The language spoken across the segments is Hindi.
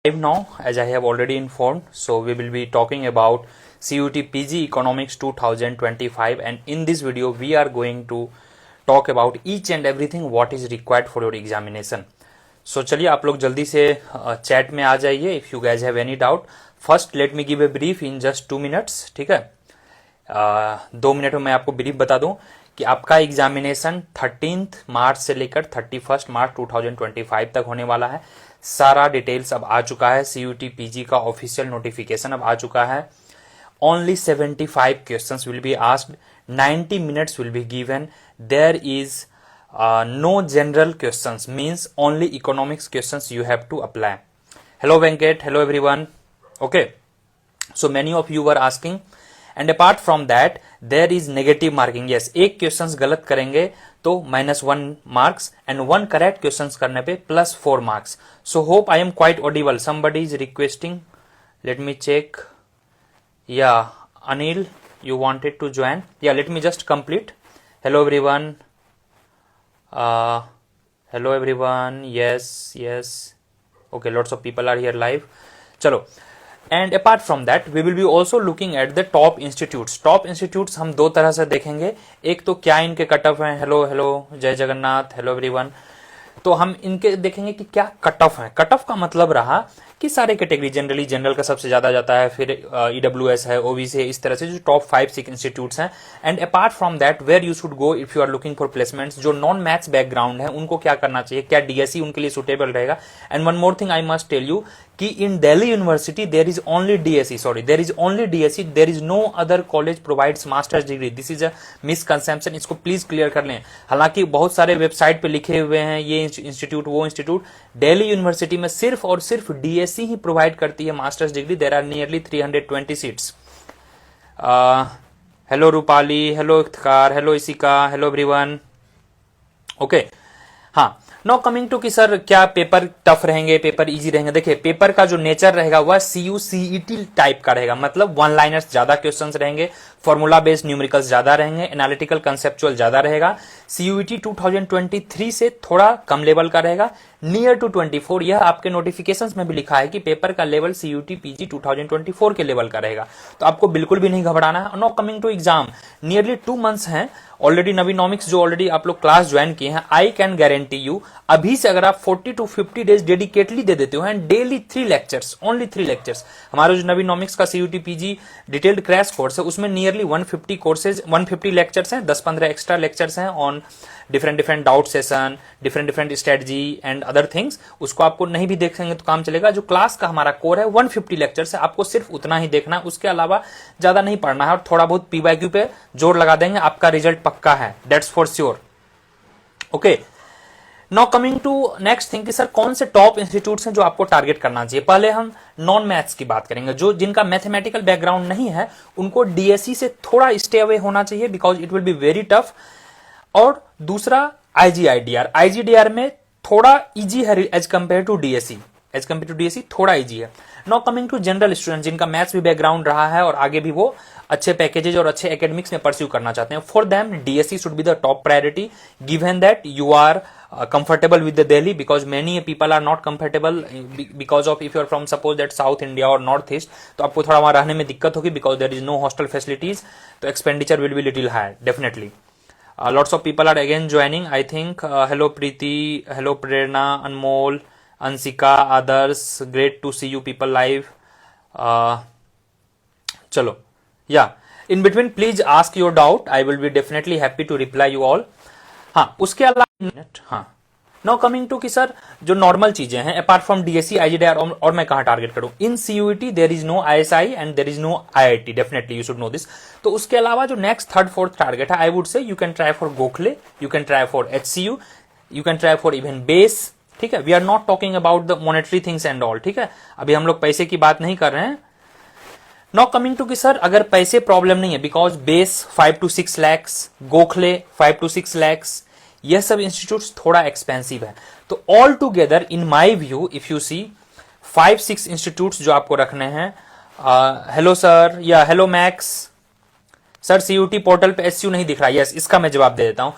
Live now, as I have already informed, so we will be talking about CUET PG Economics 2025, and in this video we are going to talk about each and everything what is required for your examination. So चलिए आप लोग जल्दी से चैट में आ जाइए if you guys have any doubt. First let me give a brief in just 2 minutes, ठीक है. 2 मिनट में मैं आपको ब्रीफ बता दूं कि आपका एग्जामिनेशन 13 मार्च से लेकर 31 मार्च 2025 तक होने वाला है. सारा डिटेल्स अब आ चुका है. CUET PG का ऑफिशियल नोटिफिकेशन अब आ चुका है. Only 75 questions will be asked. 90 minutes will be given. There is no general questions, means only economics questions you have to apply. Hello Venkat, hello everyone. Okay, so many of you were asking, and apart from that there is negative marking. Yes, एक क्वेश्चंस गलत करेंगे तो -1 marks and 1 correct questions करने पे +4 marks. So hope I am quite audible. Somebody is requesting. Let me check. Yeah, Anil, you wanted to join. Yeah, let me just complete. Hello everyone. Hello everyone. Yes. Okay, lots of people are here live. चलो. And apart from that, we will be also looking at the top institutes. Top institutes हम दो तरह से देखेंगे. एक तो क्या इनके कट ऑफ हैं. हेलो जय जगन्नाथ, हेलो एवरीवन. तो हम इनके देखेंगे कि क्या कट ऑफ है. कट ऑफ का मतलब रहा कि सारे कैटेगरी जनरली जनरल का सबसे ज्यादा जाता है, फिर EWS है, OBC है, इस तरह से जो टॉप 5-6 इंस्टीट्यूट्स हैं. And apart from that where you should go if you are looking for placements. जो नॉन मैथ्स बैकग्राउंड है उनको क्या करना चाहिए, क्या DSE उनके लिए सुटेबल रहेगा. And one more thing I must tell you कि in Delhi university there is only DSE, there is no other college provides master's degree. This is a misconception, इसको प्लीज क्लियर कर लें. हालांकि बहुत सारे वेबसाइट पे लिखे हुए हैं ये इंस्टीट्यूट वो इंस्टीट्यूट. दिल्ली यूनिवर्सिटी में सिर्फ और सिर्फ DSE ही प्रोवाइड करती है master's degree. There are nearly 320 seats. Hello Rupali, hello Iftikhar, hello Ishika, hello everyone. Okay, हाँ. नाउ कमिंग टू कि सर क्या पेपर टफ रहेंगे, पेपर इजी रहेंगे. देखिए पेपर का जो नेचर रहेगा वह CUCET टाइप का रहेगा. मतलब वन लाइनर्स ज्यादा क्वेश्चंस रहेंगे, फॉर्मूला बेस्ड न्यूमेरिकल्स ज्यादा रहेंगे, एनालिटिकल कंसेप्चुअल ज्यादा रहेगा. CUET 2023 से थोड़ा कम लेवल का रहेगा, नियर टू 24. यह आपके नोटिफिकेशंस में भी लिखा है कि पेपर का लेवल CUET PG 2024 के लेवल का रहेगा. तो आपको बिल्कुल भी नहीं घबराना है. Now coming to exam, nearly 2 months हैं ऑलरेडी. नवीनॉमिक्स जो ऑलरेडी आप लोग क्लास ज्वाइन किए हैं, आई कैन गारंटी यू अभी से अगर आप 40 to 50 डेज डेडिकेटली दे देते हो and daily 3 lectures, only 3 lectures. हमारा जो नवीनॉमिक्स का CUET PG detailed crash course है उसमें नियरली 150 कोर्सेज, 150 लेक्चर्स हैं, 10-15 एक्स्ट्रा लेक्चर्स हैं on different doubt session, different strategy and other things. उसको आपको नहीं भी देखेंगे तो काम चलेगा. जो क्लास का हमारा कोर है 150 लेक्चर्स है, आपको सिर्फ उतना ही देखना है, उसके अलावा ज्यादा नहीं पढ़ना है. और थोड़ा बहुत PYQ पे जोर लगा देंगे, आपका रिजल्ट पक्का है, that's for sure. Okay, now coming to next thing कि सर कौन से टॉप इंस्टीट्यूट्स हैं जो आपको टारगेट करना चाहिए. पहले हम नॉन मैथ्स की बात करेंगे. जो जिनका मैथमेटिकल बैकग्राउंड नहीं है उनको DSE से थोड़ा स्टे अवे होना चाहिए because it will be very tough. और दूसरा IGDR में थोड़ा इजी है एज कंपेयर टू DSE, थोड़ा इजी है. Now coming to general student जिनका मैथ्स भी बैकग्राउंड रहा है और आगे भी वो अच्छे पैकेजेस और अच्छे एकेडमिक्स में परस्यू करना चाहते हैं, for them DSE should be the top priority given that you are comfortable with the Delhi, because many people are not comfortable because of if you are from suppose that South India or North East, तो आपको थोड़ा वहां रहने में दिक्कत होगी because there is no hostel facilities, तो expenditure will be little higher definitely. Lots of people are again joining, I think. Hello Preeti, hello Prerna, Anmol, Ansika, others, great to see you people live. चलो, yeah, in between please ask your doubt, I will be definitely happy to reply you all. हाँ, उसके अलावा हाँ. नाउ कमिंग टू कि सर जो नॉर्मल चीजें हैं अपार्ट फ्रॉम DSE IGDR और मैं कहां टारगेट करूं. In CUET there is no ISI and there is no IIT, definitely you should know this. तो उसके अलावा जो नेक्स्ट 3rd 4th टारगेट है, I would say you can try for Gokhale, you can try for HCU, you can try for even base. ठीक है, we are not talking about the monetary things and all. ठीक है, अभी हम लोग पैसे की बात नहीं कर रहे हैं. नाउ कमिंग टू कि सर अगर पैसे प्रॉब्लम नहीं है because base 5 to 6 lakhs, Gokhale 5 to 6 lakhs, यह सब इंस्टीट्यूट्स थोड़ा एक्सपेंसिव है. तो all together in my view if you see 5-6 institutes जो आपको रखने हैं. हेलो सर, या hello Max. Sir CUET portal पे SCU नहीं दिख रहा. यस, इसका मैं जवाब दे देता हूं.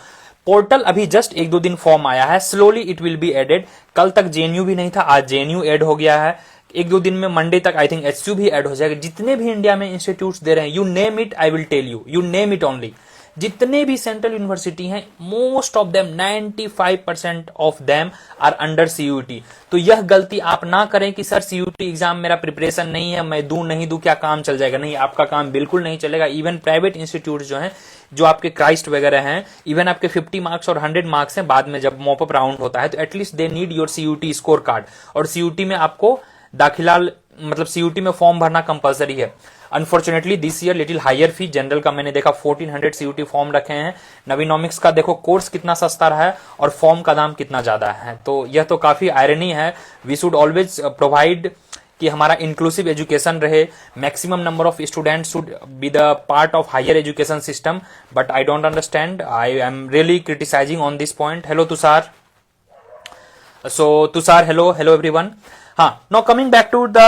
पोर्टल अभी जस्ट 1-2 दिन फॉर्म आया है, slowly it will be added. कल तक JNU भी नहीं था, आज JNU एड हो गया है. एक दो दिन में मंडे तक आई थिंक एचयू भी ऐड हो जाएगा। जितने भी इंडिया में इंस्टीट्यूट्स दे रहे हैं, you name it, I will tell you, you name it only, जितने भी सेंट्रल यूनिवर्सिटी हैं, most of them 95% of them are under CUET. तो यह गलती आप ना करें कि सर सीयूटी एग्जाम मेरा प्रिपरेशन नहीं है, मैं दूं नहीं दूं क्या काम चल जाएगा। नहीं, आपका काम बिल्कुल नहीं चलेगा। इवन प्राइवेट इंस्टीट्यूट जो हैं, जो आपके क्राइस्ट वगैरह हैं, इवन आपके 50 मार्क्स और 100 मार्क्स हैं, बाद में जब मॉपअप राउंड होता है तो at least they need your CUT score card. और सीयूटी में आपको दाखिला, मतलब सीयूटी में फॉर्म भरना कंपलसरी है। Unfortunately this year little higher fee, general का मैंने देखा 1400 सीयूटी फॉर्म रखे हैं। नवीनोमिक्स का देखो कोर्स कितना सस्ता रहा है और फॉर्म का दाम कितना ज्यादा है। तो यह तो काफी आयरनी है। वी शुड ऑलवेज प्रोवाइड कि हमारा इंक्लूसिव एजुकेशन रहे, maximum number of students should be the part of higher education system, but I don't understand. I am really criticising on this point. Hello Tushar, so Tushar hello, hello everyone. हाँ, now coming back to the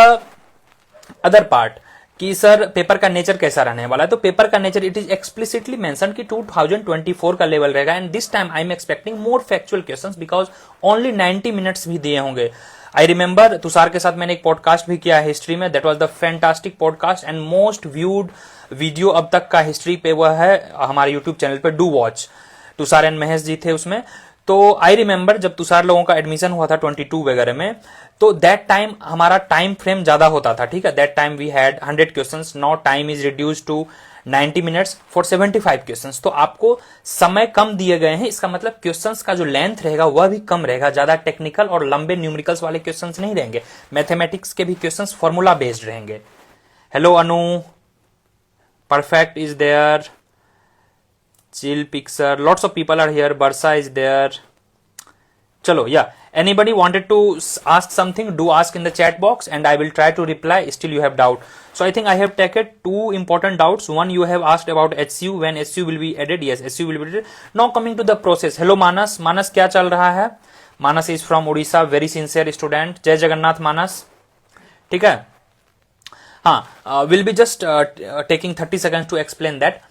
other part कि सर पेपर का नेचर कैसा रहने वाला है। तो पेपर का nature it is explicitly mention कि 2024 का लेवल रहेगा, and this time I am expecting more factual questions because only 90 minutes भी दिए होंगे। आई रिमेंबर तुषार के साथ मैंने एक पॉडकास्ट भी किया है हिस्ट्री में, that was the fantastic podcast and most viewed video अब तक का हिस्ट्री पे वह है हमारे यूट्यूब चैनल पे, do watch. Tushar and Mahesh ji थे उसमें। तो आई रिमेंबर जब तुषार लोगों का एडमिशन हुआ था 22 वगैरह में, तो दैट टाइम हमारा टाइम फ्रेम ज्यादा होता था, ठीक है। That time we had 100 questions, now time is reduced to 90 minutes for 75 questions. तो आपको समय कम दिए गए हैं, इसका मतलब क्वेश्चंस का जो लेंथ रहेगा वह भी कम रहेगा, ज्यादा टेक्निकल और लंबे न्यूमेरिकल्स वाले क्वेश्चंस नहीं रहेंगे। मैथमेटिक्स के भी क्वेश्चंस फॉर्मूला बेस्ड रहेंगे। Hello Anu, perfect is there, chill picture, lots of people are here, बर्सा इज देयर। चलो, या anybody wanted to ask something, do ask in the chat box and I will try to reply. Still you have doubt, so I think I have taken two important doubts. One, you have asked about HCU, when HCU will be added. Yes, HCU will be added. Now coming to the process. Hello Manas, Manas क्या चल रहा है? Manas is from Odisha, very sincere student. जय जगन्नाथ मानस, ठीक है। हाँ, will be just taking 30 seconds to explain that.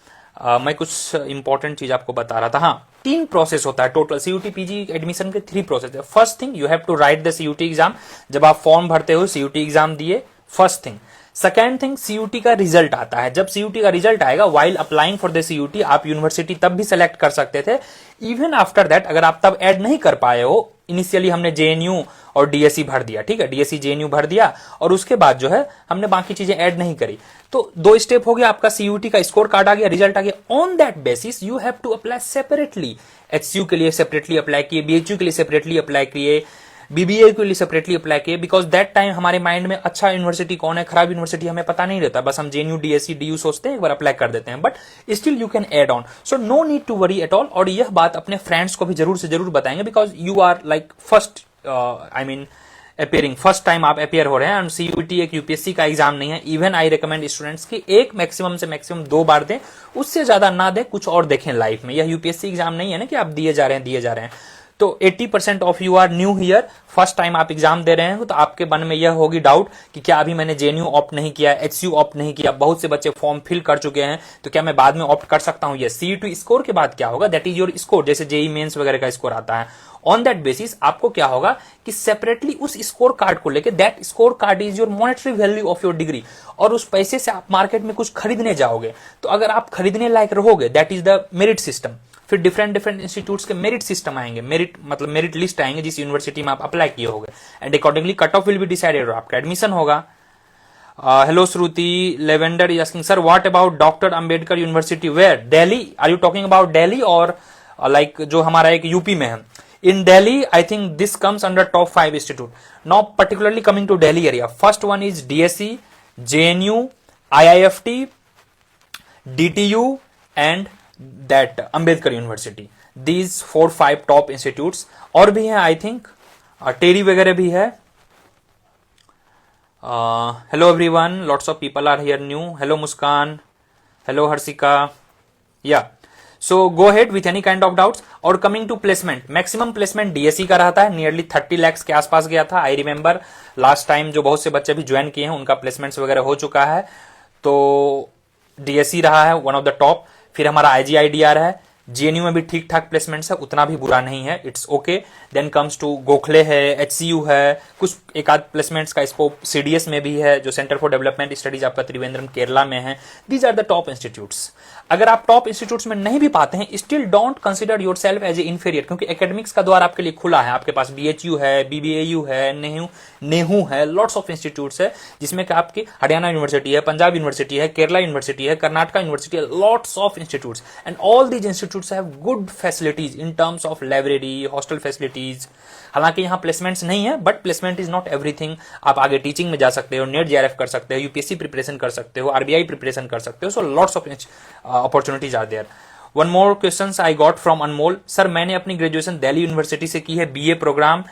मैं कुछ इंपॉर्टेंट चीज आपको बता रहा था। हाँ, 3 प्रोसेस होता है टोटल सीयूटी पीजी एडमिशन के। 3 प्रोसेस है। First thing, you have to write the CUET exam. जब आप फॉर्म भरते हो, सीयूटी एग्जाम दिए, first thing. Second thing, CUET का रिजल्ट आता है। जब सीयूटी का रिजल्ट आएगा, while applying for the CUET, आप यूनिवर्सिटी तब भी सेलेक्ट कर सकते थे। इवन आफ्टर दैट, अगर आप तब ऐड नहीं कर पाए हो, इनिशियली हमने जेएनयू और डीएससी भर दिया, ठीक है, डीएससी जेएनयू भर दिया, और उसके बाद जो है हमने बाकी चीजें ऐड नहीं करी, तो 2 स्टेप हो गया, आपका सीयूटी का स्कोर कार्ड आ गया, रिजल्ट आ गया। On that basis you have to apply separately. HCU के लिए सेपरेटली अप्लाई किए, बीएचयू के लिए सेपरेटली अप्लाई किए, बीबीए के लिए सेपरेटली अप्लाई किए, बिकॉज दैट टाइम हमारे माइंड में अच्छा यूनिवर्सिटी कौन है, खराब यूनिवर्सिटी हमें पता नहीं रहता, बस हम जेएनयू डीएससी डीयू सोचते हैं, एक बार अप्लाई कर देते हैं, but still you can add on, so no need to worry at all. और यह बात अपने फ्रेंड्स को भी जरूर से जरूर बताएंगे, because you are like first, I mean appearing, first time आप अपियर हो रहे हैं, एंड सीयूटी एक यूपीएससी का एग्जाम नहीं है। इवन आई रिकमेंड स्टूडेंट्स की एक मैक्सिमम से मैक्सिमम 2 बार दें, उससे ज्यादा ना दें, कुछ और देखें लाइफ में। यह यूपीएससी एग्जाम नहीं है ना कि आप दिए जा रहे हैं। तो 80% of you are new here, first time आप एग्जाम दे रहे हैं, तो आपके मन में यह होगी डाउट कि क्या अभी मैंने जेएनयू ऑप्ट नहीं किया, एचसीयू ऑप्ट नहीं किया, बहुत से बच्चे फॉर्म फिल कर चुके हैं, तो क्या मैं बाद में ऑप्ट कर सकता हूं? ये सीयूटी स्कोर के बाद क्या होगा, दैट इज योर स्कोर, जैसे जेई मेंस वगैरह का स्कोर आता है। ऑन दैट बेसिस आपको क्या होगा कि सेपरेटली उस स्कोर कार्ड को लेके, that score card is your monetary value of your degree, और उस पैसे से आप मार्केट में कुछ खरीदने जाओगे, तो अगर आप खरीदने लायक रहोगे, that is the merit system. फिर डिफरेंट इंस्टीट्यूट्स के मेरिट सिस्टम आएंगे, मेरिट मतलब मेरिट लिस्ट आएंगे जिस यूनिवर्सिटी में आप अप्लाई किए होंगे, and accordingly cut off will be decided और आपका एडमिशन होगा। Hello Shruti, Lavender is asking sir what about doctor Ambedkar university, where? Delhi? Are you talking about Delhi और लाइक जो हमारा एक यूपी में है? In Delhi, I think this comes under top 5 institute. Now, particularly coming to Delhi area, first one is DSE, JNU, IIFT, DTU, and that Ambedkar University. These 4-5 top institutes. और भी हैं, I think, टेरी वगैरह भी है। Hello everyone, lots of people are here new. Hello Muskan, hello Harshika, yeah. So go ahead with any kind of doubts. और coming to placement, maximum placement DSC का रहता है, नियरली 30 lakhs के आसपास गया था। आई रिमेंबर लास्ट टाइम जो बहुत से बच्चे भी ज्वाइन किए हैं उनका प्लेसमेंट्स वगैरह हो चुका है, तो डीएससी रहा है वन ऑफ द टॉप। फिर हमारा आईजीआईडीआर है, जेएनयू में भी ठीक ठाक प्लेसमेंट्स है, उतना भी बुरा नहीं है, it's okay. Then comes to Gokhale है, एचसीयू है, कुछ एक आध प्लेसमेंट्स का स्कोप सीडीएस में भी है, जो सेंटर फॉर डेवलपमेंट स्टडीज आपका त्रिवेंद्रम केरला में है। These are the top institutes. अगर आप टॉप इंस्टीट्यूट्स में नहीं भी पाते हैं, still don't consider yourself as a inferior, क्योंकि एकेडमिक्स का द्वार आपके लिए खुला है। आपके पास बीएचयू है, बीबीएयू है, नेहू है, लॉट्स ऑफ इंस्टीट्यूट्स है, जिसमें कि आपकी हरियाणा यूनिवर्सिटी है, पंजाब यूनिवर्सिटी है, केरला यूनिवर्सिटी है, कर्नाटका यूनिवर्सिटी है, lots of institutes, and all these institutes have good facilities in terms of library, hostel facilities. हालांकि यहाँ प्लेसमेंट्स नहीं है, but placement is not everything. आप आगे टीचिंग में जा सकते हो, नेट जेआरएफ कर सकते हो, यूपीएससी प्रिपरेशन कर सकते हो, आरबीआई प्रिपरेशन कर सकते हो, so lots of opportunities are there. One more question I got from Anmol, sir मैंने अपनी ग्रेजुएशन दिल्ली यूनिवर्सिटी से की है, बीए प्रोग्राम,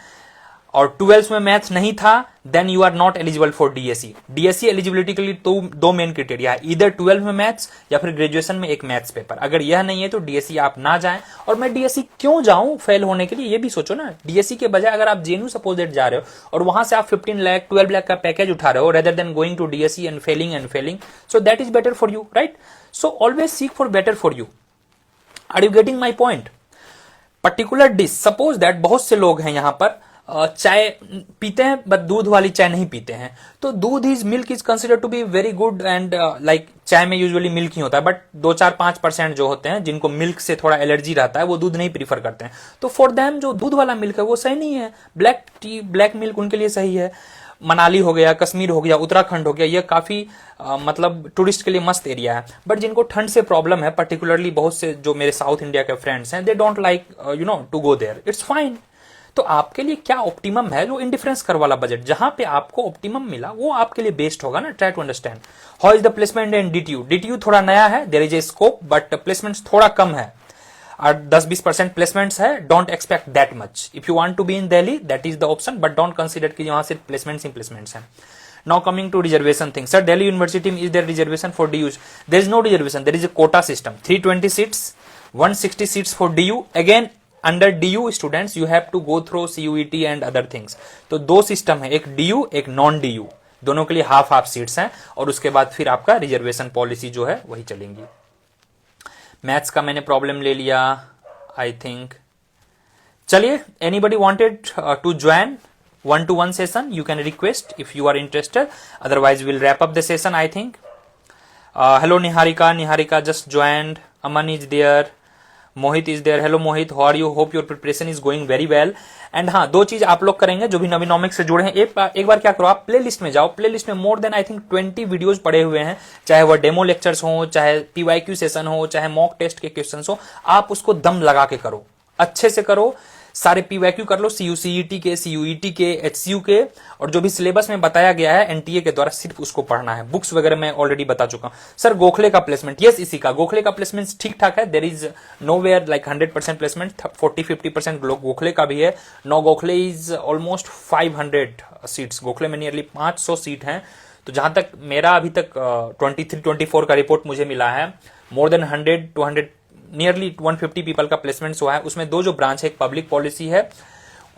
और 12th में मैथ्स नहीं था, then you are not eligible for DSC. DSC eligibility के लिए तो दो मेन क्राइटेरिया है, इधर 12th में मैथ्स या फिर ग्रेजुएशन में एक मैथ्स पेपर। अगर यह नहीं है तो डीएससी आप ना जाएं। और मैं डीएससी क्यों जाऊं फेल होने के लिए, ये भी सोचो ना। डीएससी के बजाय अगर आप जेएनयू सपोज दैट जा रहे हो और वहां से आप 15 लाख 12 लाख का पैकेज उठा रहे हो, rather than going to DSC and failing, so that is better for you, right? So always seek for better for you. Are you getting my point? Particular dish, suppose that बहुत से लोग हैं यहां पर चाय पीते हैं बट दूध वाली चाय नहीं पीते हैं, तो दूध is milk is consider to be very good and like चाय में यूजुअली मिल्क ही होता है, बट 2-4-5% जो होते हैं जिनको मिल्क से थोड़ा एलर्जी रहता है वो दूध नहीं प्रीफर करते हैं। तो फॉर देम जो दूध वाला मिल्क है वो सही नहीं है, ब्लैक टी ब्लैक मिल्क उनके लिए सही है। मनाली हो गया, कश्मीर हो गया, उत्तराखंड हो गया, ये काफी मतलब टूरिस्ट के लिए मस्त एरिया है। बट जिनको ठंड से प्रॉब्लम है, पर्टिकुलरली बहुत से जो मेरे साउथ इंडिया के फ्रेंड्स हैं, they don't like you know to go there, it's fine. तो आपके लिए क्या ऑप्टिमम है, जो इंडिफरेंस कर वाला बजट जहां पे आपको ऑप्टिमम मिला वो आपके लिए बेस्ट होगा ना। Try to understand how is the placement in DTU. DTU थोड़ा नया है, there is a scope, but placements थोड़ा कम है, और 10-20% प्लेसमेंट्स है। Don't expect that much. If you want to be in Delhi, that is the option, but don't consider कि यहां सिर्फ प्लेसमेंट्स ही प्लेसमेंट्स हैं। Now coming to reservation thing, sir, Delhi University is there reservation for DU? There is no reservation. There is a quota system. 320 seats, 160 seats for DU. Again, under DU students, you have to go through CUET and other things. तो दो सिस्टम है, एक DU एक नॉन DU, दोनों के लिए हाफ सीट्स हैं, और उसके बाद फिर आपका रिजर्वेशन पॉलिसी जो है वही चलेंगी। मैथ्स का मैंने प्रॉब्लम ले लिया आई थिंक। चलिए, anybody wanted to join one-to-one session, you can request if you are interested, otherwise we'll wrap up the session I think. Hello Niharika just joined. Aman is there, Mohit is there. Hello Mohit, how are you? Hope your preparation is going very well. And हाँ, दो चीज आप लोग करेंगे जो भी नवीनोमिक्स से जुड़े हैं, एक बार क्या करो, आप प्लेलिस्ट में जाओ। प्लेलिस्ट में more than I think 20 videos पड़े हुए हैं, चाहे वह डेमो लेक्चर्स हो, चाहे पीवाईक्यू सेशन हो, चाहे मॉक टेस्ट के क्वेश्चंस हो। आप उसको दम लगा के करो, अच्छे से करो, सारे पीवाईक्यू कर लो, सीयूसीईटी के, सीयूईटी के, एचसीयू के, और जो भी सिलेबस में बताया गया है एनटीए के द्वारा सिर्फ उसको पढ़ना है। बुक्स वगैरह मैं ऑलरेडी बता चुका हूं। सर गोखले का प्लेसमेंट, यस इसी का गोखले का प्लेसमेंट ठीक ठाक है, there is nowhere like 100% placement, 40-50% Gokhale का भी है। No Gokhale is almost 500 seats, Gokhale में नियरली 500 सीट हैं। तो जहां तक मेरा अभी तक 23-24 का रिपोर्ट मुझे मिला है, मोर देन 100-200 नियरली 150 पीपल का प्लेसमेंट्स हुआ है। उसमें दो जो ब्रांच है, एक पब्लिक पॉलिसी है,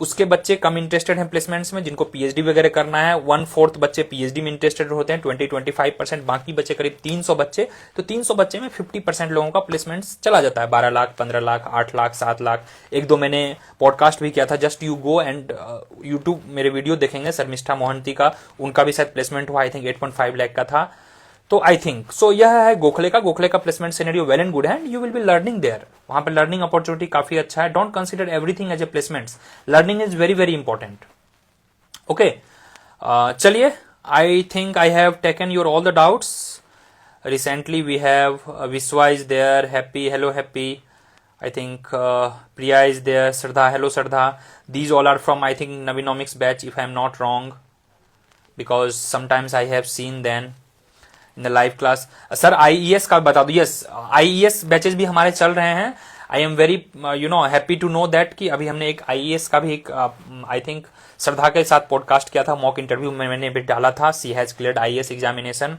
उसके बच्चे कम इंटरेस्टेड हैं प्लेसमेंट्स में, जिनको पीएचडी वगैरह करना है। 1/4 बच्चे पीएचडी में इंटरेस्टेड होते हैं, 20-25%, बाकी बच्चे करीब 300 बच्चे। तो 300 बच्चे में 50% लोगों का प्लेसमेंट्स चला जाता है, 12 लाख, 15 लाख, 8 लाख, 7 लाख। एक दो मैंने पॉडकास्ट भी किया था, just you go and YouTube मेरे वीडियो देखेंगे, शर्मिष्ठा मोहंती का, उनका भी शायद प्लेसमेंट हुआ, आई थिंक 8.5 लाख का था। तो आई थिंक सो यह है गोखले का placement scenario well and good है, and you will be learning there. वहां पर लर्निंग अपॉर्चुनिटी काफी अच्छा है। Don't consider everything as a placements, learning is very very important. Okay, चलिए, I think I have taken your all the doubts. Recently we have Vishwa is there, Happy, hello Happy, I think Priya is there, Shraddha, hello Shraddha. These all are from I think Naveenomics batch if I am not wrong, because sometimes I have seen then in the live class. Sir IES का बता दो, यस आईईएस बैचेस भी हमारे चल रहे हैं। I am very happy to know that कि अभी हमने एक आईईएस का भी एक आई थिंक श्रद्धा के साथ पॉडकास्ट किया था, मॉक इंटरव्यू में मैंने भी डाला था। She has cleared IES examination.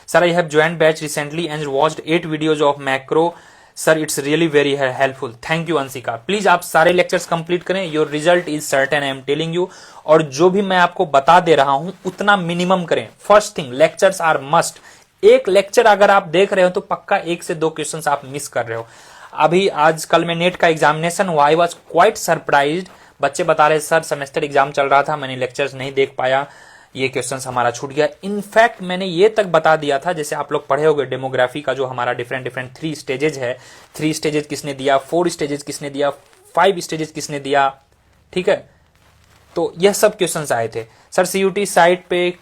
Sir I have joined batch recently and watched 8 videos of macro. Sir it's really very helpful, thank you Anshika. Please आप सारे लेक्चर्स कंप्लीट करें, your result is certain, I am telling you. और जो भी मैं आपको बता दे रहा हूं उतना मिनिमम करें। First thing, lectures are must. एक लेक्चर अगर आप देख रहे हो तो पक्का 1 से 2 क्वेश्चंस आप मिस कर रहे हो। अभी आज कल में नेट का एग्जामिनेशन हुआ, आई वॉज क्वाइट सरप्राइज्ड। बच्चे बता रहे सर सेमेस्टर एग्जाम चल रहा था, मैंने लेक्चर्स नहीं देख पाया, ये क्वेश्चंस हमारा छूट गया। इनफैक्ट मैंने ये तक बता दिया था, जैसे आप लोग पढ़े होंगे डेमोग्राफी का जो हमारा डिफरेंट 3 स्टेजेज है, 3 स्टेजेज किसने दिया, 4 स्टेजेज किसने दिया, 5 स्टेजेज किसने दिया, ठीक है। तो यह सब क्वेश्चंस आए थे। सर सीयूटी साइट पे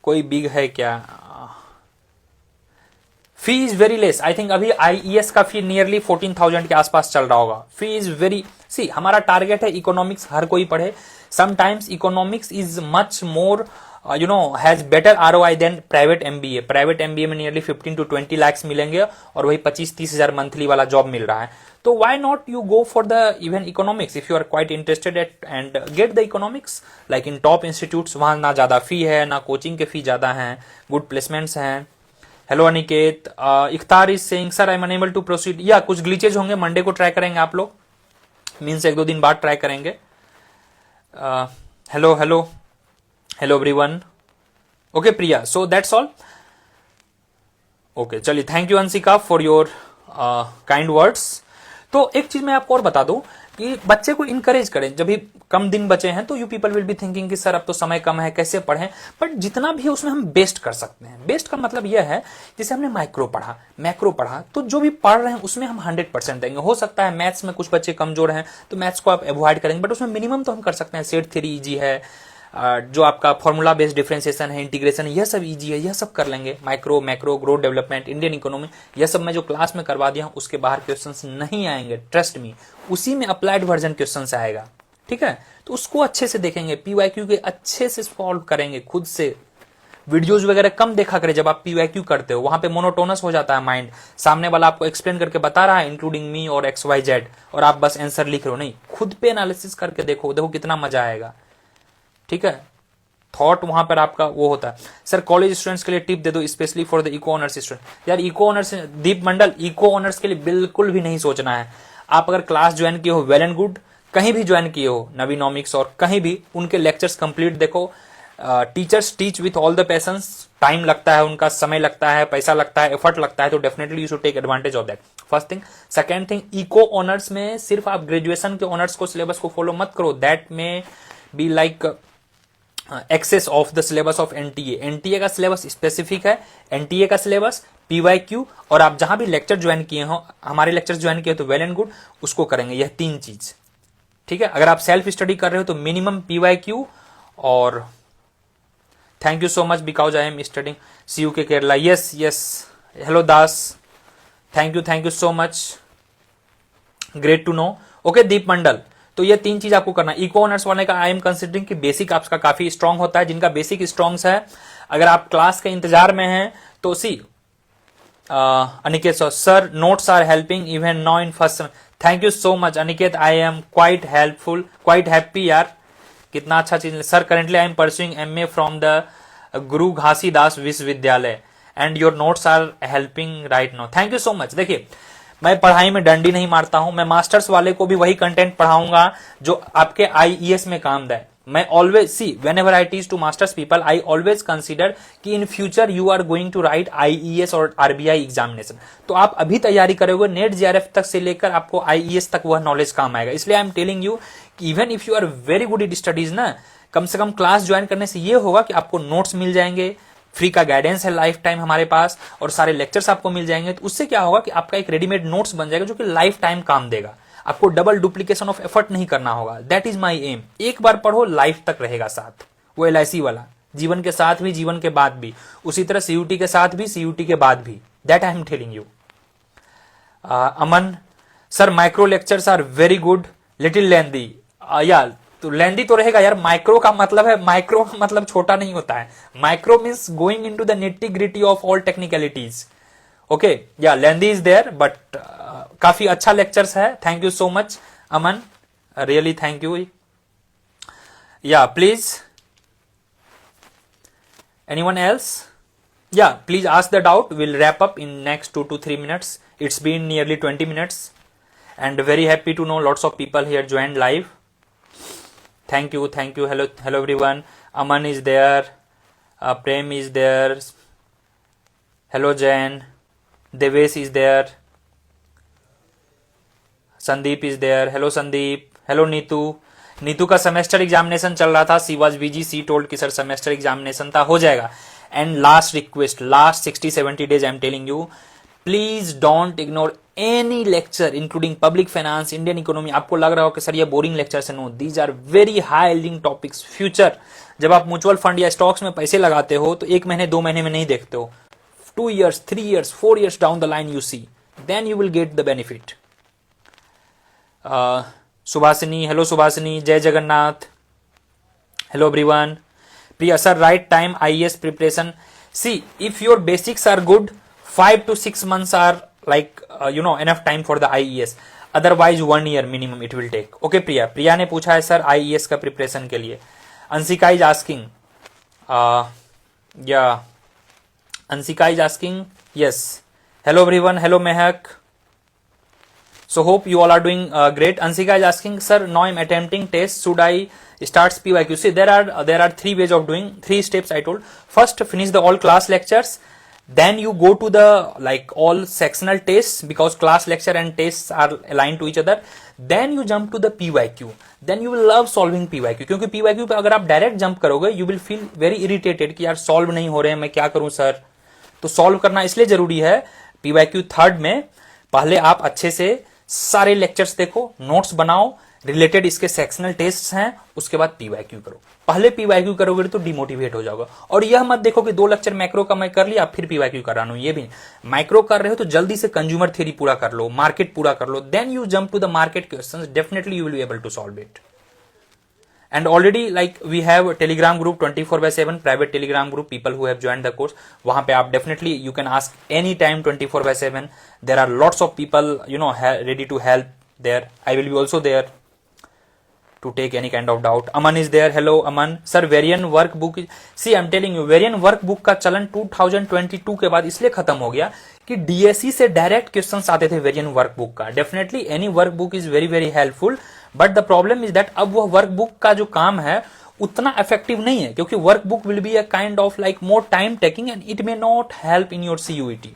कोई बिग है क्या? फी is very less, I think अभी आईईएस का फी नियरली 14,000 के आसपास चल रहा होगा। फी इज वेरी, सी हमारा टारगेट है इकोनॉमिक्स हर कोई पढ़े। Sometimes economics is much more has better ROI than private MBA. Private MBA में नियरली 15 to 20 lakhs मिलेंगे और वही 25-30 हजार मंथली वाला जॉब मिल रहा है। तो why not you go for the even economics if you are quite interested at and get the economics like in top institutes। वहां ना ज्यादा फी है, ना कोचिंग के फी ज्यादा है, गुड प्लेसमेंट्स हैं। Hello Aniket, Iftar is saying sir I am unable to proceed. या कुछ ग्लिचेज होंगे, मंडे को ट्राई करेंगे आप लोग, मीन्स 1-2 दिन बाद ट्राई करेंगे। Hello hello hello everyone. Okay Priya, so that's all. Okay चलिए, thank you Anshika for your kind words. तो एक चीज मैं आपको और बता दूं कि बच्चे को इनकरेज करें। जब भी कम दिन बचे हैं तो you people will be thinking कि सर अब तो समय कम है, कैसे पढ़ें, बट जितना भी है उसमें हम बेस्ट कर सकते हैं। बेस्ट का मतलब यह है, जैसे हमने माइक्रो पढ़ा, मैक्रो पढ़ा, तो जो भी पढ़ रहे हैं उसमें हम 100% देंगे। हो सकता है मैथ्स में कुछ बच्चे कमजोर हैं तो मैथ्स को आप अवॉइड करेंगे, बट उसमें मिनिमम तो हम कर सकते हैं। सेट थ्योरी इजी है, जो आपका फॉर्मूला बेस्ड डिफरेंशिएशन है, इंटीग्रेशन, यह सब इजी है, यह सब कर लेंगे। Micro, macro, growth development, Indian economy, यह सब मैं जो क्लास में करवा दिया हूं उसके बाहर क्वेश्चंस नहीं आएंगे, ट्रस्ट मी। उसी में अप्लाइड वर्जन क्वेश्चंस आएगा, ठीक है। तो उसको अच्छे से देखेंगे, पीवाईक्यू के अच्छे से सॉल्व करेंगे खुद से। वीडियोज वगैरह कम देखा करें जब आप पीवाईक्यू करते हो, वहां पे मोनोटोनस हो जाता है माइंड। सामने वाला आपको एक्सप्लेन करके बता रहा है इंक्लूडिंग मी और XYZ, और आप बस आंसर लिख रहे हो। नहीं, खुद पे एनालिसिस करके देखो, देखो कितना मजा आएगा, ठीक है। थॉट वहां पर आपका वो होता है। सर कॉलेज स्टूडेंट्स के लिए टिप दे दो, specially for the eco honours student. यार eco honours, Deep Mandal, eco honours के लिए बिल्कुल भी नहीं सोचना है। आप अगर क्लास ज्वाइन किए हो वेल एंड गुड, कहीं भी ज्वाइन किए हो नवीनॉमिक्स और कहीं भी, उनके लेक्चर्स कंप्लीट देखो। Teachers teach with all the patience, time लगता है, उनका समय लगता है, पैसा लगता है, एफर्ट लगता है, तो definitely you should take advantage of that. First thing. Second thing, eco honours में सिर्फ आप ग्रेजुएशन के ऑनर्स को, सिलेबस को फॉलो मत करो। दैट में be like excess of the syllabus of NTA. NTA का सिलेबस स्पेसिफिक है, एनटीए का सिलेबस, पीवाईक्यू, और आप जहां भी लेक्चर ज्वाइन किए हो, हमारे लेक्चर ज्वाइन किए हो तो वेल एंड गुड, उसको करेंगे। यह 3 चीज, ठीक है। अगर आप सेल्फ स्टडी कर रहे हो तो मिनिमम पीवाईक्यू। और thank you so much because I am studying CU K Kerala. Yes yes, hello Das, thank you so much, great to know. Okay Deep Mandal, तो ये 3 चीज आपको करना है। इको ऑनर्स वाले का आई एम कंसिडरिंग कि बेसिक आपका काफी स्ट्रांग होता है। जिनका बेसिक स्ट्रांग है, अगर आप क्लास के इंतजार में हैं तो see Aniket sir notes are helping even now in first. Thank you so much Aniket, I am quite helpful, quite happy यार, कितना अच्छा चीज। Sir currently I am pursuing MA from the Guru Ghasidas Vishwavidyalaya and your notes are helping right now. Thank you so much. देखिए मैं पढ़ाई में डंडी नहीं मारता हूं, मैं मास्टर्स वाले को भी वही कंटेंट पढ़ाऊंगा जो आपके आईईएस में काम दे। मैं always see whenever I teach to master's people, I always consider कि in future you are going to write IES और आरबीआई एग्जामिनेशन। तो आप अभी तैयारी करोगे, नेट जेआरएफ तक से लेकर आपको आईईएस तक वह नॉलेज काम आएगा। इसलिए आई एम टेलिंग यू कि even if you are very good in studies ना, कम से कम क्लास ज्वाइन करने से ये होगा कि आपको नोट्स मिल जाएंगे, फ्री का गाइडेंस है लाइफ टाइम हमारे पास, और सारे लेक्चर्स आपको मिल जाएंगे। तो उससे क्या होगा कि आपका एक रेडीमेड नोट्स बन जाएगा जो कि लाइफ टाइम काम देगा। आपको डबल डुप्लीकेशन ऑफ एफर्ट नहीं करना होगा। That is my aim. एक बार पढ़ो, लाइफ तक रहेगा साथ। वो LIC वाला, जीवन के साथ भी, जीवन के बाद भी। उसी तरह CUT के साथ भी, CUT के बाद भी। That I am telling you. Aman sir micro lectures are very good, little lengthy. यार तो लेंदी तो रहेगा यार। माइक्रो का मतलब है, माइक्रो का मतलब छोटा नहीं होता है। Micro means going into the nitty gritty of all technicalities. Okay या लेंदी इज देयर, बट काफी अच्छा लेक्चर्स है। Thank you so much Aman, really thank you. या प्लीज एनीवन एल्स, या please ask the doubt, will wrap up in next 2 to 3 minutes. It's been nearly 20 minutes and very happy to know lots of people here joined live. Thank you. Hello everyone. Aman is there, Prem is there, hello Jan, Devesh is there, Sandeep is there, hello Sandeep, hello Neetu. Neetu का सेमेस्टर एग्जामिनेशन चल रहा था, she was busy, she told कि सर सेमेस्टर एग्जामिनेशन था, हो जाएगा। And last request, last 60-70 days I am telling you, please don't ignore any lecture including public finance, Indian economy. आपको लग रहा हो कि सर ये बोरिंग लेक्चर से, no, these are very high yielding topics. Future जब आप म्यूचुअल फंड या स्टॉक्स में पैसे लगाते हो तो 1 महीने 2 महीने में नहीं देखते हो, 2 years, 3 years, 4 years down the line you see, then you will get the benefit. Subhashini, hello Subhashini, Jai Jagannath, hello everyone. Priya sir, right time IAS preparation. See, if your basics are good, 5 to 6 months are like enough time for the IAS. Otherwise 1 year minimum it will take. Okay प्रिया, प्रिया ने पूछा है सर IAS का प्रिपरेशन के लिए। अंशिका इज आस्किंग, या Ansika is asking, yes. Hello everyone, hello Mehak. So hope you all are doing great. Ansika is asking, sir, now I'm attempting test. Should I start PYQ? See, there are 3 ways of doing, 3 steps I told. First, finish the all class lectures. Then you go to the all sectional tests, because class lecture and tests are aligned to each other. Then you jump to the PYQ. Then you will love solving PYQ, क्योंकि PYQ पे अगर आप डायरेक्ट जंप करोगे you will feel very irritated कि यार सॉल्व नहीं हो रहे हैं, मैं क्या करूं सर। तो सॉल्व करना इसलिए जरूरी है। PYQ 3rd में पहले आप अच्छे से सारे लेक्चर्स देखो, नोट्स बनाओ, रिलेटेड इसके सेक्शनल टेस्ट हैं, उसके बाद PYQ करो। पहले PYQ करोगे तो डिमोटिवेट हो जाओगे। और यह मत देखो कि 2 लेक्चर मैक्रो का मैं कर लिया फिर PYQ कर रहा हूं, ये भी माइक्रो कर रहे हो तो जल्दी से कंज्यूमर थ्योरी पूरा कर लो, मार्केट पूरा कर लो, then you jump to the market questions, definitely you will be able to solve it. And already we have a Telegram group 24/7, private Telegram group, people who have joined the course. वहां पे आप definitely you can ask anytime 24/7. There are lots of people ready to help there. I will be also there to take any kind of doubt. Aman is there. Hello Aman. Sir, Varian workbook. See, I'm telling you, Varian workbook का चलन 2022 के बाद इसलिए खत्म हो गया कि DSE से डायरेक्ट क्वेश्चंस आते थे Varian वर्कबुक का। Definitely any workbook is very very helpful, but the problem is that अब वह वर्कबुक का जो काम है उतना इफेक्टिव नहीं है, क्योंकि workbook will be a kind of more time taking and it may not help in your CUET.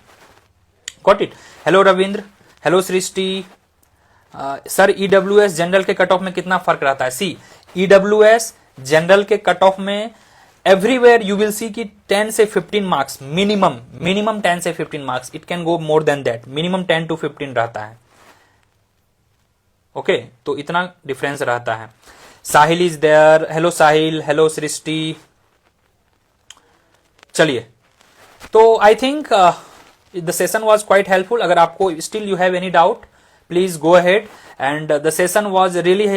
Got it? Hello Ravindra, hello Srishti. Sir EWS general के कट ऑफ में कितना फर्क रहता है? सी, EWS जनरल के कट ऑफ में एवरीवेयर यू विल सी कि 10 से 15 मार्क्स मिनिमम 10 से 15 marks, it can go more than that, minimum 10 to 15 रहता है। ओके, तो इतना डिफरेंस रहता है। Sahil is there, hello Sahil, hello Srishti. चलिए, तो I think the session was quite helpful. अगर आपको still you have any doubt, please go ahead, and the session was really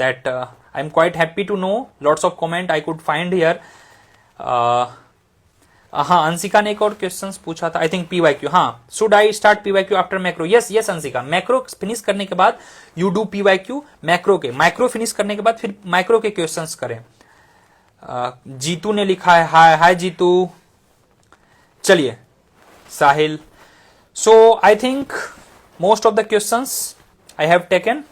that I'm quite happy to know lots of comment I could find here. हाँ, अंशिका ने एक और क्वेश्चन पूछा था, आई थिंक PYQ। हाँ, should I start PYQ after macro? Yes yes Anshika, macro finish करने के बाद यू डू PYQ मैक्रो के, माइक्रो फिनिश करने के बाद फिर माइक्रो के क्वेश्चंस करें। जीतू ने लिखा है, हाय हाय जीतू। चलिए Sahil, so I think most of the questions I have taken.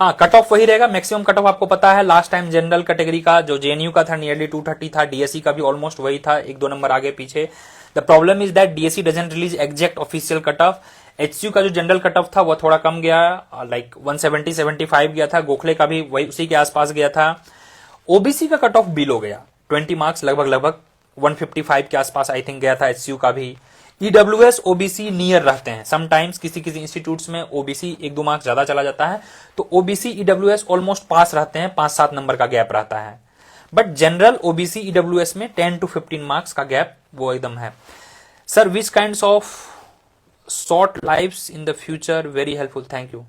हाँ, कट ऑफ वही रहेगा, मैक्सिमम कट ऑफ आपको पता है। लास्ट टाइम जनरल कैटेगरी का जो JNU का था नियरली 230 था, DSE का भी ऑलमोस्ट वही था, 1-2 नंबर आगे पीछे। The problem is that DSE doesn't release exact official cut off. HCU का जो जनरल कट ऑफ था वो थोड़ा कम गया, 170-75 गया था। गोखले का भी वही उसी के आसपास गया था। OBC का कट ऑफ बिलो गया 20 मार्क्स, लगभग 155 के आसपास आई थिंक गया था HCU का भी। EWS OBC नियर रहते हैं, समटाइम्स किसी इंस्टीट्यूट्स में OBC 1-2 मार्क्स ज्यादा चला जाता है, तो OBC EWS ऑलमोस्ट पास रहते हैं, 5-7 नंबर का गैप रहता है। बट जनरल OBC EWS में 10 to 15 मार्क्स का गैप वो एकदम है। Sir, which kind of short lives in the future very helpful, thank you.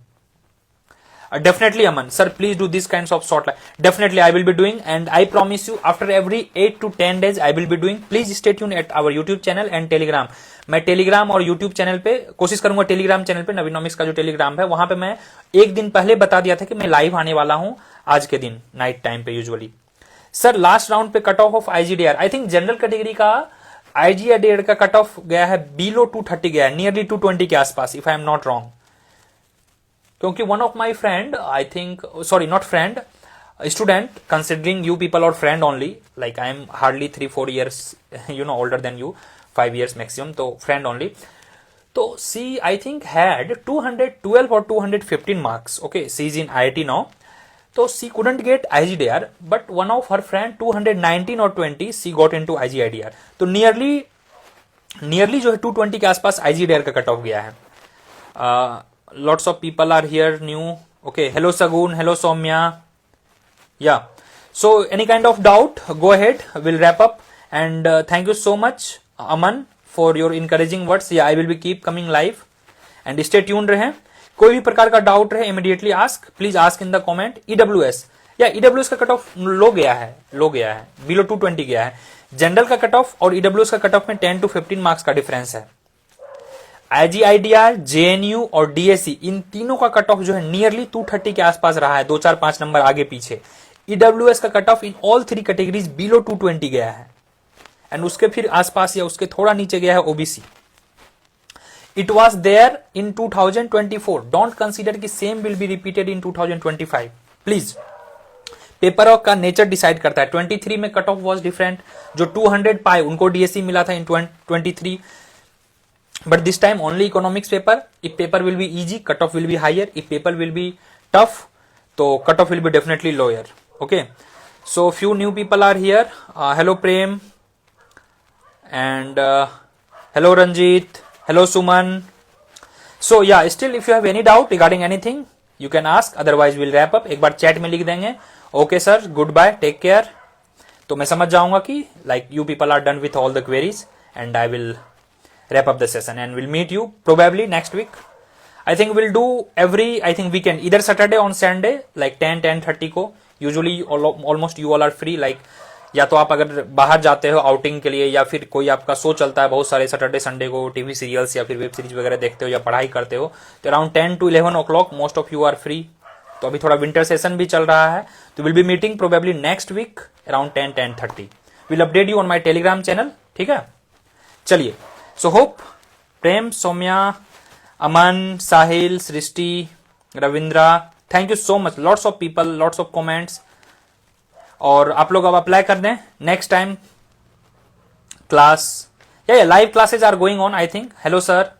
Definitely Aman, sir, please do these kinds of short live. Definitely I will be doing, and I promise you after every 8 to 10 days I will be doing. Please stay tuned at our YouTube channel and Telegram. मैं Telegram और YouTube चैनल पे कोशिश करूंगा, Telegram चैनल पे नवीनोमिक्स का जो Telegram है वहां पे मैं एक दिन पहले बता दिया था कि मैं लाइव आने वाला हूं आज के दिन नाइट टाइम पे यूजुअली। सर, लास्ट राउंड पे cut off IGDR, I think general category का IGDR का कट ऑफ गया है बिलो 230 गया है, नियरली 220 के आसपास if I am not wrong. क्योंकि one of my friend, I think, sorry not friend, student, considering you people और friend only, like I am hardly 3-4 years older than you, 5 years maximum, तो फ्रेंड ओनली। तो see I think had 212 or 215 marks. Okay, she is in IIT now. So she couldn't get IGDR, but one of her friend 219 or 20 she got into IGIDR. तो नियरली जो है 220 के आसपास IGDR का कट ऑफ गया है. Lots of people are here new. Okay, hello Sagun, hello Soumya. Yeah. So any kind of doubt, go ahead. We'll wrap up. And thank you so much, Aman, for your encouraging words. Yeah, I will be keep coming live. And stay tuned रहें. कोई भी प्रकार का डाउट रहे immediately ask, please ask in the comment. EWS या ईडब्ल्यूएस का कट ऑफ लो गया है, बिलो 220 गया है. जनरल का कट ऑफ और ईडब्ल्यूएस का कट ऑफ में 10 to 15 मार्क्स का डिफरेंस है. आईजीआईडीआर, जेएनयू और डीएससी इन तीनों का कट ऑफ जो है नियरली 230 के आसपास रहा है, 2-4-5 नंबर आगे पीछे. ईडब्ल्यूएस का cut off in all 3 categories below 220 गया है, एंड उसके फिर आसपास या उसके थोड़ा नीचे गया है OBC. It was there in 2024. Don't consider कि same will be repeated in 2025. Please. Paper का नेचर डिसाइड करता है. 23 में कट ऑफ वॉज डिफरेंट. जो 200 पाए उनको डीएससी मिला था in 23. But this time only economics paper. If paper will be easy, cut off will be higher. If paper will be tough, तो cut off will be definitely lower. Okay, so few new people are here. Hello Prem and hello Ranjit. Hello Suman. So yeah, still if you have any doubt regarding anything, you can ask. Otherwise we'll wrap up. एक बार chat में लिख देंगे. Okay sir, goodbye, take care. तो मैं समझ जाऊंगा कि like you people are done with all the queries, and I will wrap up the session and we'll meet you probably next week. I think we'll do every weekend, either Saturday or Sunday, like 10-10:30 को. Usually almost you all are free, like या तो आप अगर बाहर जाते हो आउटिंग के लिए, या फिर कोई आपका शो चलता है बहुत सारे सैटरडे संडे को, टीवी सीरियल्स या फिर वेब सीरीज वगैरह देखते हो या पढ़ाई करते हो, तो around 10 to 11 o'clock most of you are free. तो अभी थोड़ा विंटर सेशन भी चल रहा है, तो will be meeting probably next week around 10-10:30. Will update you on my Telegram channel. ठीक है, चलिए. So hope Prem, Saumya, Aman, Sahil, Srishti, Ravindra, thank you so much. Lots of people, lots of comments. और आप लोग अब अप्लाई कर दें नेक्स्ट टाइम क्लास. या live classes are going on I think. Hello sir,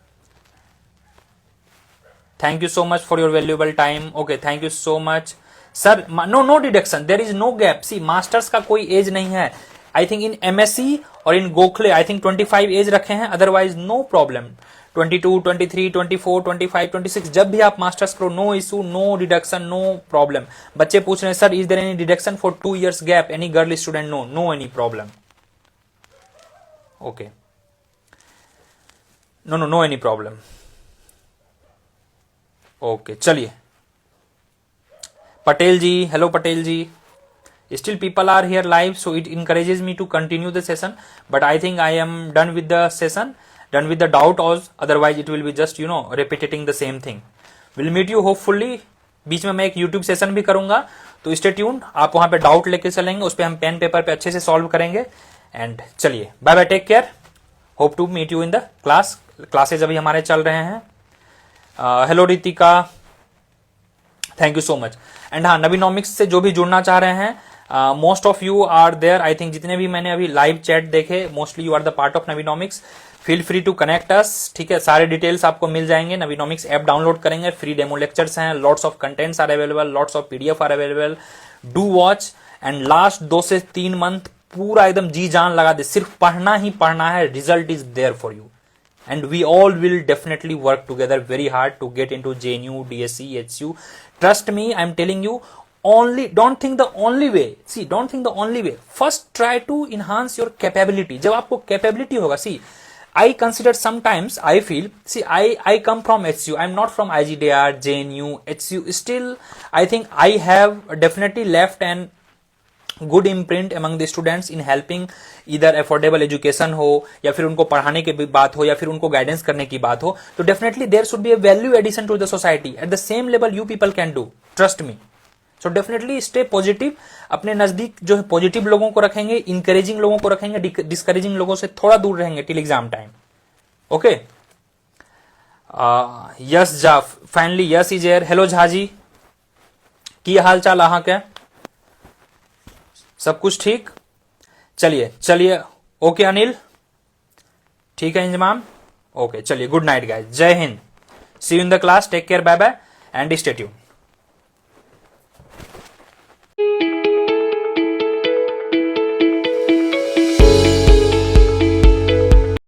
thank you so much for your valuable time. Okay, thank you so much sir. No deduction, there is no gap. See masters का कोई एज नहीं है. आई थिंक इन एमएससी और इन गोखले आई थिंक 25 एज रखे हैं, अदरवाइज नो प्रॉब्लम. 22, 23, 24, 25, 26 जब भी आप मास्टर्स करो, no issue, no deduction, no problem. बच्चे पूछ रहे हैं sir is there any deduction for 2 years gap, any girl student? No any problem. Okay, no any problem. Okay, चलिए. Patel ji, hello Patel ji. Still people are here live, so it encourages me to continue the session, but I think I am done with the session, done with the doubt, or otherwise it will be just repeating the same thing. We'll meet you hopefully. बीच में मैं एक YouTube सेशन भी करूंगा, तो स्टे ट्यून्ड. आप वहां पे डाउट लेके चलेंगे, उस पे हम पेन पेपर पे अच्छे से सॉल्व करेंगे. एंड चलिए, bye bye, take care. Hope to meet you in the class. Classes अभी हमारे चल रहे हैं. Hello Ritika, thank you so much. And हाँ, नवीनॉमिक्स से जो भी जुड़ना चाह रहे हैं, most of you are there. I think जितने भी मैंने अभी लाइव चैट देखे, mostly you are the part of Navinomics. Feel free to connect us. ठीक है, सारे डिटेल्स आपको मिल जाएंगे. नवीनॉमिक्स ऐप डाउनलोड करेंगे, फ्री डेमो लेक्चर्स हैं, lots of contents are available, lots of PDF are available. Do watch. And last 2 से 3 मंथ पूरा एकदम जी जान लगा दे, सिर्फ पढ़ना ही पढ़ना है. Result is there for you, and we all will definitely work together very hard to get into JNU, DSC, HU. Trust me, I'm telling you. Don't think the only way. See, don't think the only way. First, try to enhance your capability. जब आपको capability होगा, see, I consider sometimes, I feel, see, I come from HU. I'm not from IGDR, JNU, HU. Still, I think I have definitely left an good imprint among the students in helping इधर अफोर्डेबल एजुकेशन हो, या फिर उनको पढ़ाने की बात हो, या फिर उनको गाइडेंस करने की बात हो. तो definitely there should be a value addition to the society at the same level you people can do. Trust me. So definitely stay positive. अपने नजदीक जो है पॉजिटिव लोगों को रखेंगे, इंकरेजिंग लोगों को रखेंगे, डिस्करेजिंग लोगों से थोड़ा दूर रहेंगे till exam time. Okay, yes Jha, finally yes is here. Hello Jha ji, की हाल चाल अहाँ के? सब कुछ ठीक? चलिए. ओके अनिल, ठीक है इंजमाम. ओके चलिए, गुड नाइट गाइस, जय हिंद, see you in the class, take care, bye bye and stay tuned.